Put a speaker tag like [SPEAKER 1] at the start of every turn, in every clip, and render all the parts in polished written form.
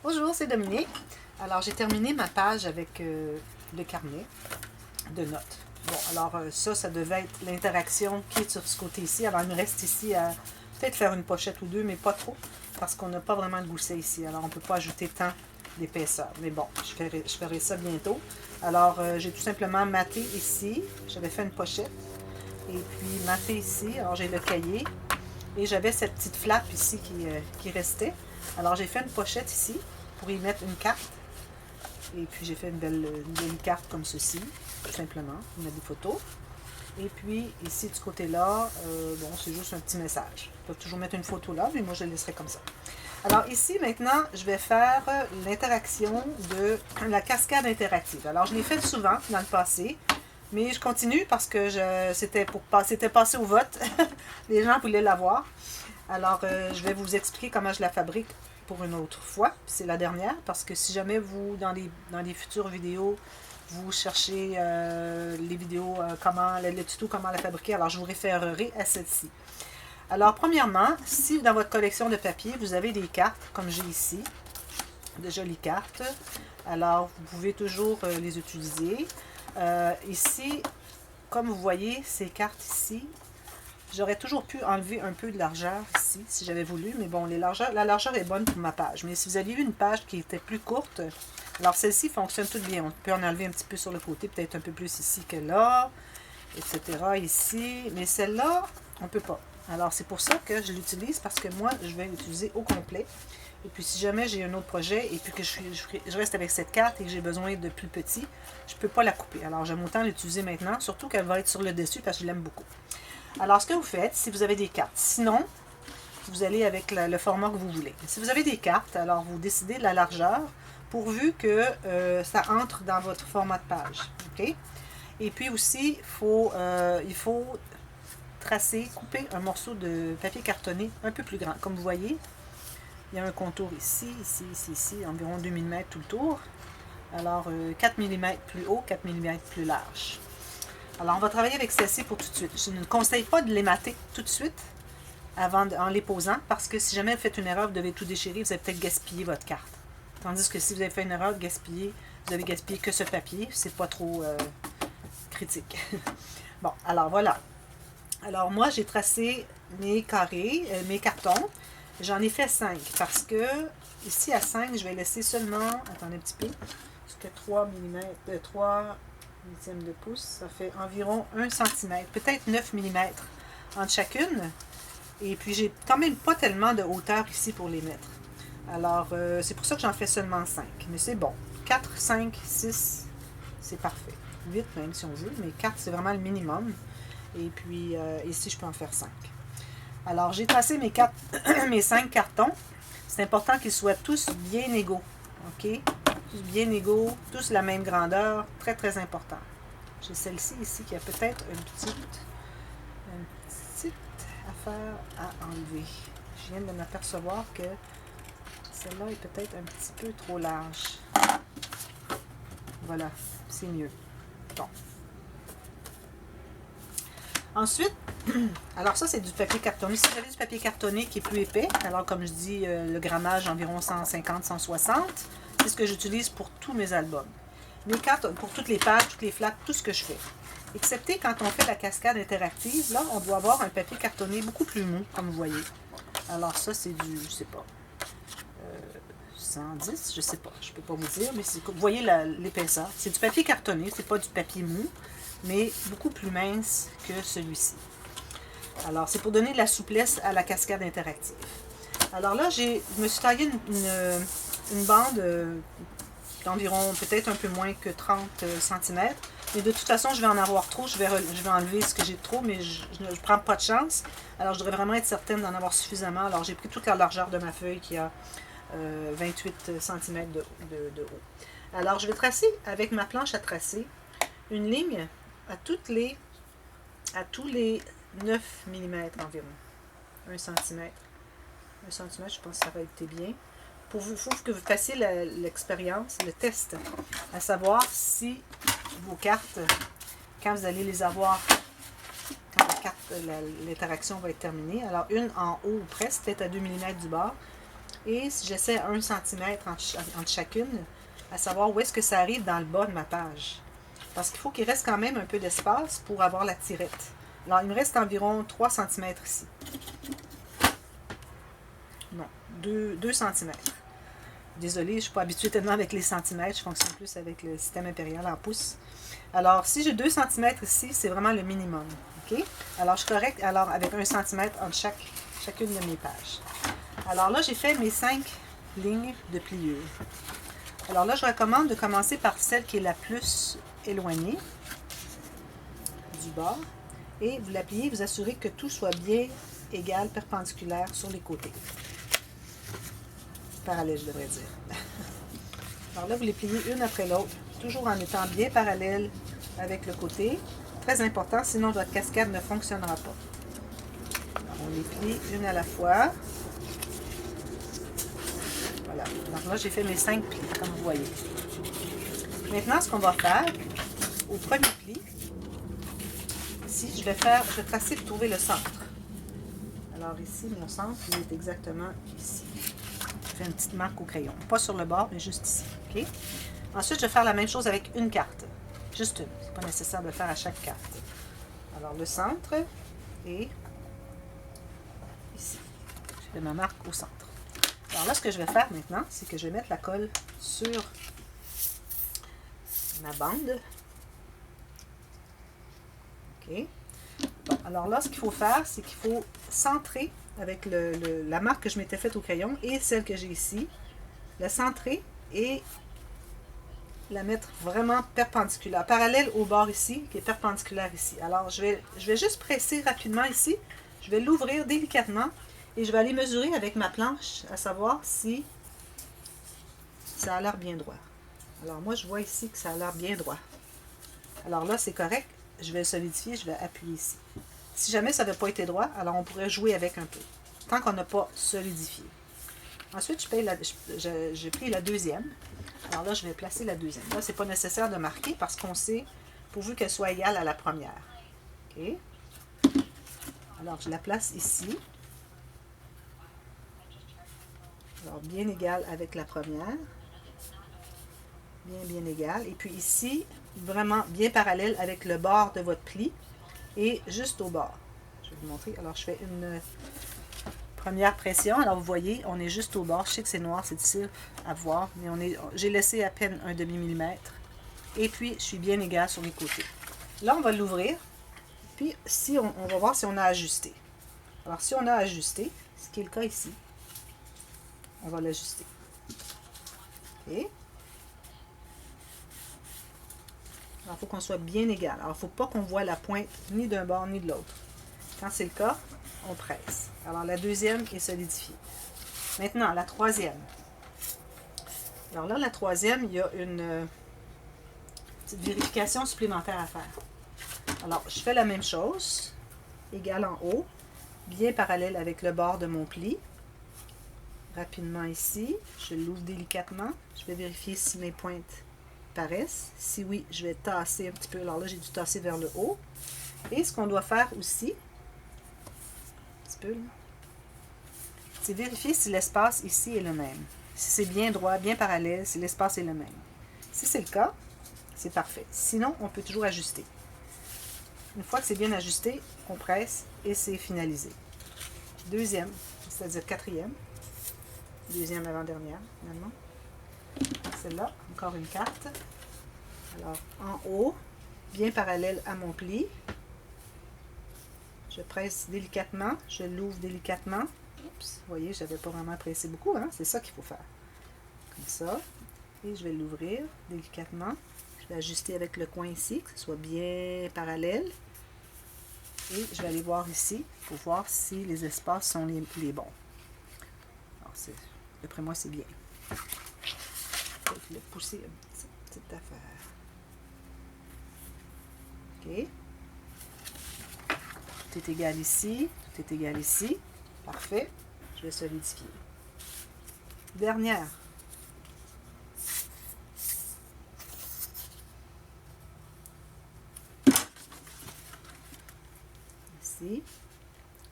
[SPEAKER 1] Bonjour, c'est Dominique. Alors, j'ai terminé ma page avec le carnet de notes. Bon, alors ça devait être l'interaction qui est sur ce côté-ci. Alors, il me reste ici à peut-être faire une pochette ou deux, mais pas trop, parce qu'on n'a pas vraiment de gousset ici. Alors, on ne peut pas ajouter tant d'épaisseur. Mais bon, je ferai ça bientôt. Alors, j'ai tout simplement maté ici. J'avais fait une pochette. Et puis, maté ici. Alors, j'ai le cahier. Et j'avais cette petite flappe ici qui restait. Alors, j'ai fait une pochette ici pour y mettre une carte. Et puis, j'ai fait une belle carte comme ceci, tout simplement. On a des photos. Et puis, ici, de ce côté-là, bon, c'est juste un petit message. Je peux toujours mettre une photo là, mais moi, je le laisserai comme ça. Alors, ici, maintenant, je vais faire l'interaction de la cascade interactive. Alors, je l'ai fait souvent dans le passé, mais je continue parce que c'était passé au vote. Les gens voulaient l'avoir. Alors, je vais vous expliquer comment je la fabrique pour une autre fois. C'est la dernière, parce que si jamais vous, dans les futures vidéos, vous cherchez les vidéos, le tuto comment la fabriquer, alors je vous référerai à celle-ci. Alors, premièrement, si dans votre collection de papier, vous avez des cartes, comme j'ai ici, de jolies cartes, alors vous pouvez toujours les utiliser. Ici, comme vous voyez, ces cartes ici, j'aurais toujours pu enlever un peu de largeur ici, si j'avais voulu, mais bon, la largeur est bonne pour ma page. Mais si vous aviez eu une page qui était plus courte, alors celle-ci fonctionne toute bien. On peut en enlever un petit peu sur le côté, peut-être un peu plus ici que là, etc. Ici, mais celle-là, on ne peut pas. Alors, c'est pour ça que je l'utilise, parce que moi, je vais l'utiliser au complet. Et puis, si jamais j'ai un autre projet et puis que je reste avec cette carte et que j'ai besoin de plus petit, je ne peux pas la couper. Alors, j'aime autant l'utiliser maintenant, surtout qu'elle va être sur le dessus parce que je l'aime beaucoup. Alors, ce que vous faites, si vous avez des cartes, sinon, vous allez avec le format que vous voulez. Si vous avez des cartes, alors vous décidez de la largeur, pourvu que ça entre dans votre format de page. OK? Et puis aussi, il faut tracer, couper un morceau de papier cartonné un peu plus grand. Comme vous voyez, il y a un contour ici, ici, environ 2 mm tout le tour. Alors, 4 mm plus haut, 4 mm plus large. Alors, on va travailler avec celle-ci pour tout de suite. Je ne conseille pas de les mater tout de suite en les posant, parce que si jamais vous faites une erreur, vous devez tout déchirer, vous allez peut-être gaspiller votre carte. Tandis que si vous avez fait une erreur, vous avez gaspillé que ce papier, c'est pas trop critique. Bon, alors voilà. Alors moi, j'ai tracé mes carrés, mes cartons. J'en ai fait 5 parce que ici à 5, je vais laisser seulement, attendez un petit peu, jusqu'à 3 mm, 3 huitièmes de pouce, ça fait environ 1 cm, peut-être 9 mm entre chacune. Et puis j'ai quand même pas tellement de hauteur ici pour les mettre. Alors c'est pour ça que j'en fais seulement 5. Mais c'est bon. 4, 5, 6, c'est parfait. 8 même si on veut, mais 4 c'est vraiment le minimum. Et puis ici je peux en faire 5. Alors j'ai tracé mes 5 cartons. C'est important qu'ils soient tous bien égaux. OK? Tous bien égaux, tous la même grandeur. Très très important. J'ai celle-ci ici qui a peut-être une petite affaire à enlever. Je viens de m'apercevoir que celle-là est peut-être un petit peu trop large. Voilà, c'est mieux. Bon. Ensuite, alors ça c'est du papier cartonné. Si vous avez du papier cartonné qui est plus épais, alors comme je dis, le grammage environ 150-160, c'est ce que j'utilise pour tous mes albums. Mes cartes, pour toutes les pages, toutes les flaps, tout ce que je fais. Excepté quand on fait la cascade interactive, là, on doit avoir un papier cartonné beaucoup plus mou, comme vous voyez. Alors ça, c'est du, je sais pas, 110, je sais pas, je peux pas vous dire, mais vous voyez l'épaisseur. C'est du papier cartonné, c'est pas du papier mou, mais beaucoup plus mince que celui-ci. Alors, c'est pour donner de la souplesse à la cascade interactive. Alors là, je me suis taillé une bande d'environ peut-être un peu moins que 30 cm. Mais de toute façon, je vais en avoir trop. Je vais enlever ce que j'ai de trop, mais je ne prends pas de chance. Alors, je devrais vraiment être certaine d'en avoir suffisamment. Alors, j'ai pris toute la largeur de ma feuille qui a 28 cm de haut. Alors, je vais tracer avec ma planche à tracer une ligne à tous les 9 mm environ. 1 cm. 1 cm, je pense que ça va être bien. Il faut que vous fassiez l'expérience, le test, à savoir si vos cartes, quand vous allez les avoir, quand l'interaction va être terminée, alors une en haut ou presque, peut-être à 2 mm du bord, et si j'essaie 1 cm entre chacune, à savoir où est-ce que ça arrive dans le bas de ma page. Parce qu'il faut qu'il reste quand même un peu d'espace pour avoir la tirette. Alors, il me reste environ 3 cm ici. Non, 2 cm. Désolée, je ne suis pas habituée tellement avec les centimètres, je fonctionne plus avec le système impérial en pouces. Alors, si j'ai 2 cm ici, c'est vraiment le minimum. OK? Alors, je correcte avec 1 cm entre chacune de mes pages. Alors là, j'ai fait mes 5 lignes de pliure. Alors là, je recommande de commencer par celle qui est la plus éloignée du bord. Et vous la pliez, vous assurez que tout soit bien égal, perpendiculaire sur les côtés. Parallèle, je devrais dire. Alors là, vous les pliez une après l'autre, toujours en étant bien parallèle avec le côté. Très important, sinon votre cascade ne fonctionnera pas. Alors, on les plie une à la fois. Voilà. Donc là, j'ai fait mes 5 plis, comme vous voyez. Maintenant, ce qu'on va faire, au premier pli, ici, je vais tracer pour trouver le centre. Alors ici, mon centre, il est exactement ici. Je fais une petite marque au crayon. Pas sur le bord, mais juste ici. Okay? Ensuite, je vais faire la même chose avec une carte. Juste une. Ce n'est pas nécessaire de le faire à chaque carte. Alors, le centre est ici. Je fais ma marque au centre. Alors là, ce que je vais faire maintenant, c'est que je vais mettre la colle sur ma bande. OK. Bon, alors là, ce qu'il faut faire, c'est qu'il faut centrer avec la marque que je m'étais faite au crayon et celle que j'ai ici. La centrer et la mettre vraiment perpendiculaire, parallèle au bord ici, qui est perpendiculaire ici. Alors, je vais juste presser rapidement ici. Je vais l'ouvrir délicatement et je vais aller mesurer avec ma planche, à savoir si ça a l'air bien droit. Alors, moi, je vois ici que ça a l'air bien droit. Alors là, c'est correct. Je vais solidifier, je vais appuyer ici. Si jamais ça n'avait pas été droit, alors on pourrait jouer avec un peu, tant qu'on n'a pas solidifié. Ensuite, j'ai pris la deuxième. Alors là, je vais placer la deuxième. Là, ce n'est pas nécessaire de marquer parce qu'on sait, pourvu qu'elle soit égale à la première. OK? Alors, je la place ici. Alors, bien égale avec la première. Bien égale. Et puis ici, vraiment bien parallèle avec le bord de votre pli et juste au bord. Je vais vous montrer. Alors, je fais une première pression. Alors, vous voyez, on est juste au bord. Je sais que c'est noir, c'est difficile à voir, mais j'ai laissé à peine un demi-millimètre. Et puis, je suis bien égale sur les côtés. Là, on va l'ouvrir. Puis, on va voir si on a ajusté. Alors, si on a ajusté, ce qui est le cas ici, on va l'ajuster. OK? Alors, il faut qu'on soit bien égal. Alors, il ne faut pas qu'on voit la pointe ni d'un bord ni de l'autre. Quand c'est le cas, on presse. Alors, la deuxième est solidifiée. Maintenant, la troisième. Alors là, la troisième, il y a une petite vérification supplémentaire à faire. Alors, je fais la même chose, égal en haut, bien parallèle avec le bord de mon pli. Rapidement ici, je l'ouvre délicatement. Je vais vérifier si mes pointes paraissent. Si oui, je vais tasser un petit peu. Alors là, j'ai dû tasser vers le haut. Et ce qu'on doit faire aussi, un petit peu, c'est vérifier si l'espace ici est le même. Si c'est bien droit, bien parallèle, si l'espace est le même. Si c'est le cas, c'est parfait. Sinon, on peut toujours ajuster. Une fois que c'est bien ajusté, on presse et c'est finalisé. Deuxième, c'est-à-dire quatrième. Deuxième avant-dernière, finalement. Celle-là, encore une carte. Alors, en haut, bien parallèle à mon pli. Je presse délicatement, je l'ouvre délicatement. Oups, vous voyez, je n'avais pas vraiment pressé beaucoup, hein? C'est ça qu'il faut faire. Comme ça. Et je vais l'ouvrir délicatement. Je vais ajuster avec le coin ici, que ce soit bien parallèle. Et je vais aller voir ici pour voir si les espaces sont les bons. Alors, d'après moi, c'est bien. Je vais le pousser une petite affaire. OK. Tout est égal ici. Tout est égal ici. Parfait. Je vais solidifier. Dernière. Ici.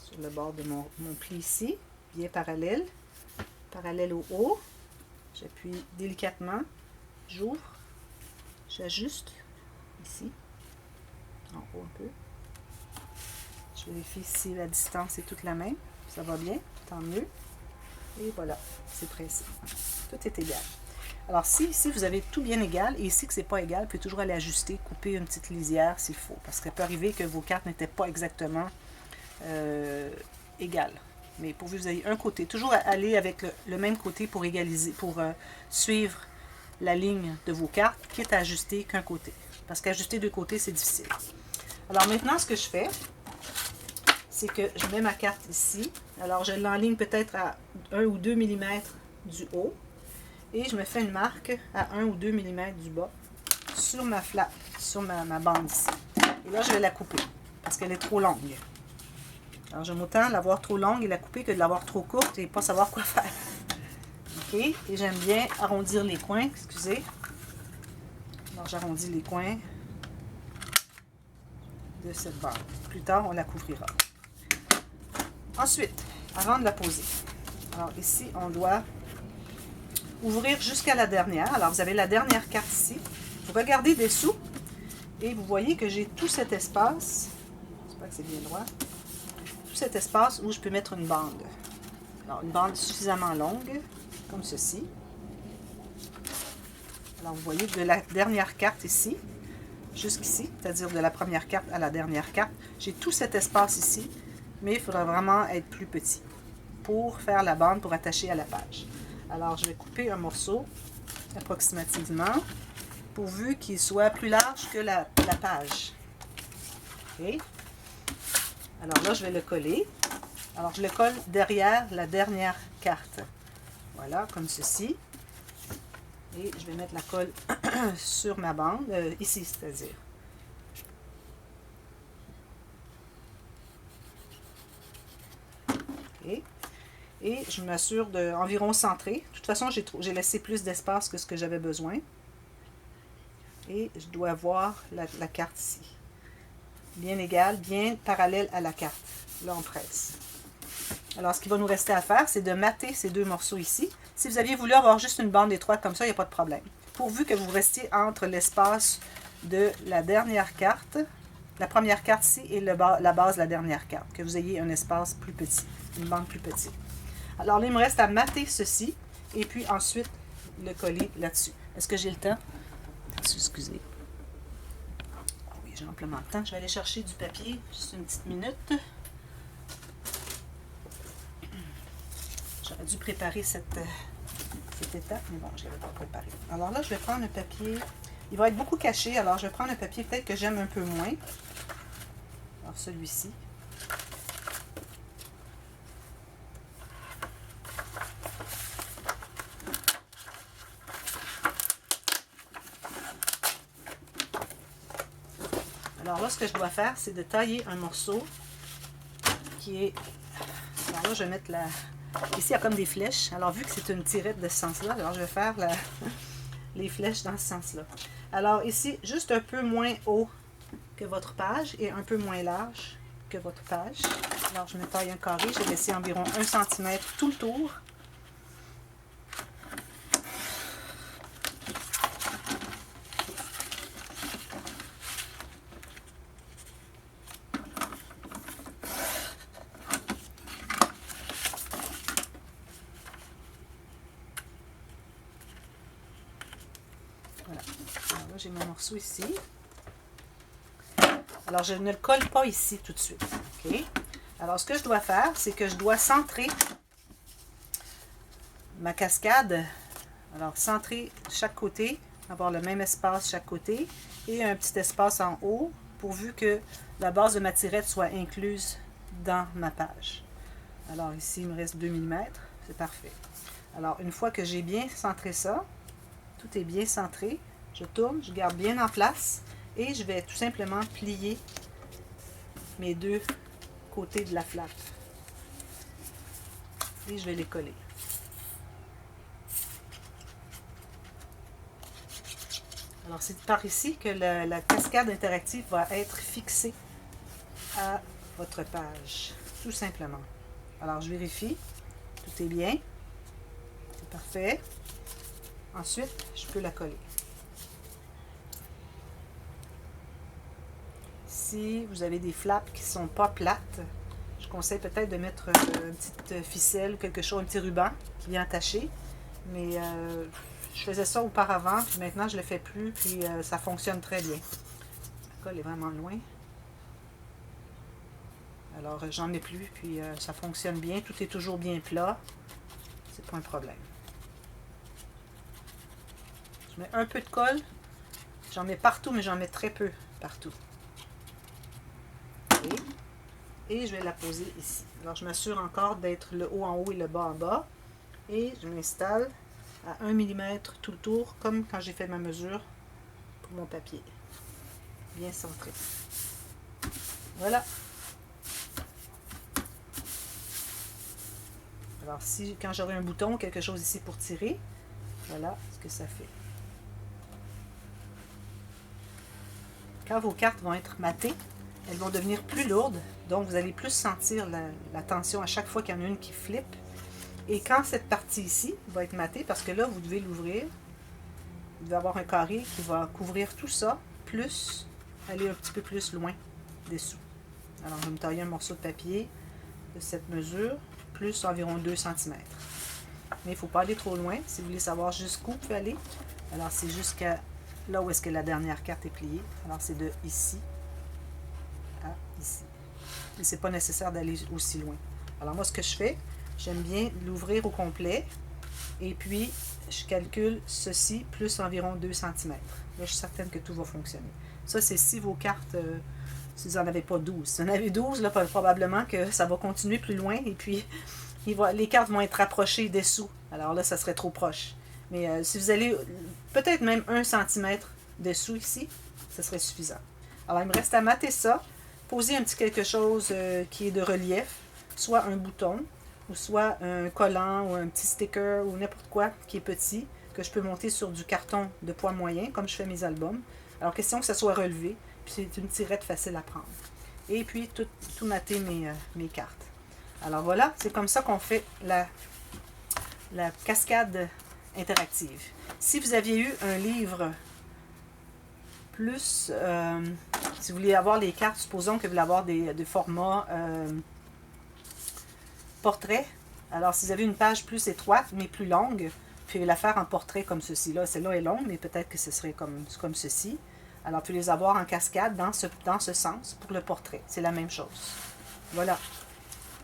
[SPEAKER 1] Sur le bord de mon pli ici. Bien parallèle. parallèle au haut. J'appuie délicatement, j'ouvre, j'ajuste ici, en haut un peu. Je vérifie si la distance est toute la même. Ça va bien, tant mieux. Et voilà, c'est pressé. Tout est égal. Alors, si ici vous avez tout bien égal, et ici que c'est pas égal, vous pouvez toujours aller ajuster, couper une petite lisière s'il faut. Parce qu'il peut arriver que vos cartes n'étaient pas exactement égales. Mais pourvu que vous ayez un côté, toujours aller avec le même côté pour égaliser, pour suivre la ligne de vos cartes, quitte à ajuster qu'un côté. Parce qu'ajuster deux côtés, c'est difficile. Alors maintenant, ce que je fais, c'est que je mets ma carte ici. Alors, je l'enligne peut-être à 1 ou 2 mm du haut. Et je me fais une marque à 1 ou 2 mm du bas sur ma flappe, sur ma bande ici. Et là, je vais la couper parce qu'elle est trop longue. Alors, j'aime autant l'avoir trop longue et la couper que de l'avoir trop courte et pas savoir quoi faire. OK? Et j'aime bien arrondir les coins, excusez. Alors, j'arrondis les coins de cette bande. Plus tard, on la couvrira. Ensuite, avant de la poser, alors ici, on doit ouvrir jusqu'à la dernière. Alors, vous avez la dernière carte ici. Vous regardez dessous et vous voyez que j'ai tout cet espace. J'espère que c'est bien droit. Tout cet espace où je peux mettre une bande. Alors, une bande suffisamment longue, comme ceci. Alors, vous voyez de la dernière carte ici, jusqu'ici, c'est-à-dire de la première carte à la dernière carte, j'ai tout cet espace ici, mais il faudra vraiment être plus petit pour faire la bande pour attacher à la page. Alors, je vais couper un morceau approximativement, pourvu qu'il soit plus large que la page. OK? Alors là, je vais le coller. Alors, je le colle derrière la dernière carte. Voilà, comme ceci. Et je vais mettre la colle sur ma bande, ici, c'est-à-dire. OK? Et je m'assure d'environ centrer. De toute façon, j'ai laissé plus d'espace que ce que j'avais besoin. Et je dois voir la carte ici. Bien égale, bien parallèle à la carte. Là, on presse. Alors, ce qu'il va nous rester à faire, c'est de mater ces deux morceaux ici. Si vous aviez voulu avoir juste une bande étroite comme ça, il n'y a pas de problème. Pourvu que vous restiez entre l'espace de la dernière carte, la première carte ici, et la base de la dernière carte. Que vous ayez un espace plus petit, une bande plus petite. Alors là, il me reste à mater ceci, et puis ensuite le coller là-dessus. Est-ce que j'ai le temps? Excusez. Oui, j'ai amplement le temps. Je vais aller chercher du papier, juste une petite minute. J'aurais dû préparer cette étape, mais bon, je ne l'avais pas préparée. Alors là, je vais prendre un papier. Il va être beaucoup caché, alors je vais prendre un papier peut-être que j'aime un peu moins. Alors celui-ci. Alors là, ce que je dois faire, c'est de tailler un morceau qui est... Alors là, je vais mettre la... Ici, il y a comme des flèches. Alors, vu que c'est une tirette de ce sens-là, alors je vais faire les flèches dans ce sens-là. Alors ici, juste un peu moins haut que votre page et un peu moins large que votre page. Alors, je me taille un carré. J'ai laissé environ 1 cm tout le tour. Voilà. Alors là, j'ai mon morceau ici. Alors, je ne le colle pas ici tout de suite. OK? Alors, ce que je dois faire, c'est que je dois centrer ma cascade. Alors, centrer chaque côté, avoir le même espace chaque côté et un petit espace en haut, pourvu que la base de ma tirette soit incluse dans ma page. Alors, ici, il me reste 2 mm. C'est parfait. Alors, une fois que j'ai bien centré ça, tout est bien centré, je tourne, je garde bien en place et je vais tout simplement plier mes deux côtés de la flappe. Et je vais les coller. Alors, c'est par ici que la cascade interactive va être fixée à votre page, tout simplement. Alors, je vérifie, tout est bien. Parfait. Ensuite, je peux la coller. Si vous avez des flaps qui ne sont pas plates, je conseille peut-être de mettre une petite ficelle, quelque chose, un petit ruban qui vient attacher. Mais je faisais ça auparavant, puis maintenant je ne le fais plus, puis ça fonctionne très bien. La colle est vraiment loin. Alors j'en ai plus, puis ça fonctionne bien. Tout est toujours bien plat. C'est pas un problème. Je mets un peu de colle. J'en mets partout, mais j'en mets très peu partout. Et je vais la poser ici. Alors je m'assure encore d'être le haut en haut et le bas en bas. Et je m'installe à 1 mm tout le tour, comme quand j'ai fait ma mesure pour mon papier. Bien centré. Voilà. Alors, si quand j'aurai un bouton, quelque chose ici pour tirer, voilà ce que ça fait. Quand vos cartes vont être matées, elles vont devenir plus lourdes, donc vous allez plus sentir la tension à chaque fois qu'il y en a une qui flippe. Et quand cette partie ici va être matée, parce que là, vous devez l'ouvrir, vous devez avoir un carré qui va couvrir tout ça, plus aller un petit peu plus loin dessous. Alors, je vais me tailler un morceau de papier de cette mesure, plus environ 2 cm. Mais il ne faut pas aller trop loin. Si vous voulez savoir jusqu'où vous pouvez aller, alors c'est jusqu'à là où est-ce que la dernière carte est pliée. Alors, c'est de ici à ici. Et c'est pas nécessaire d'aller aussi loin. Alors, moi, ce que je fais, j'aime bien l'ouvrir au complet. Et puis, je calcule ceci plus environ 2 cm. Là, je suis certaine que tout va fonctionner. Ça, c'est si vos cartes, si vous n'en avez pas 12. Si vous en avez 12, là, probablement que ça va continuer plus loin. Et puis, les cartes vont être rapprochées dessous. Alors là, ça serait trop proche. Mais si vous allez peut-être même 1 cm dessous ici, ce serait suffisant. Alors, il me reste à mater ça. Poser un petit quelque chose qui est de relief. Soit un bouton, ou soit un collant, ou un petit sticker, ou n'importe quoi qui est petit, que je peux monter sur du carton de poids moyen, comme je fais mes albums. Alors, question que ça soit relevé, puis c'est une tirette facile à prendre. Et puis, tout mater mes cartes. Alors voilà, c'est comme ça qu'on fait la cascade interactive. Si vous aviez eu un livre plus, si vous voulez avoir les cartes, supposons que vous voulez avoir des formats portrait. Alors, si vous avez une page plus étroite, mais plus longue, vous pouvez la faire en portrait comme ceci. Là, celle-là est longue, mais peut-être que ce serait comme ceci. Alors, vous pouvez les avoir en cascade dans ce sens pour le portrait. C'est la même chose. Voilà.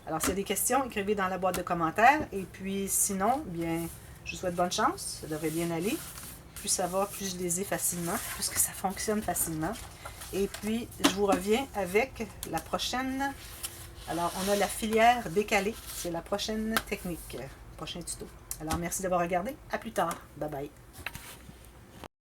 [SPEAKER 1] Alors, s'il y a des questions, écrivez dans la boîte de commentaires. Et puis, sinon, bien, je vous souhaite bonne chance. Ça devrait bien aller. Plus ça va, plus je les ai facilement, puisque ça fonctionne facilement. Et puis, je vous reviens avec la prochaine. Alors, on a la filière décalée. C'est la prochaine technique, prochain tuto. Alors, merci d'avoir regardé. À plus tard. Bye bye.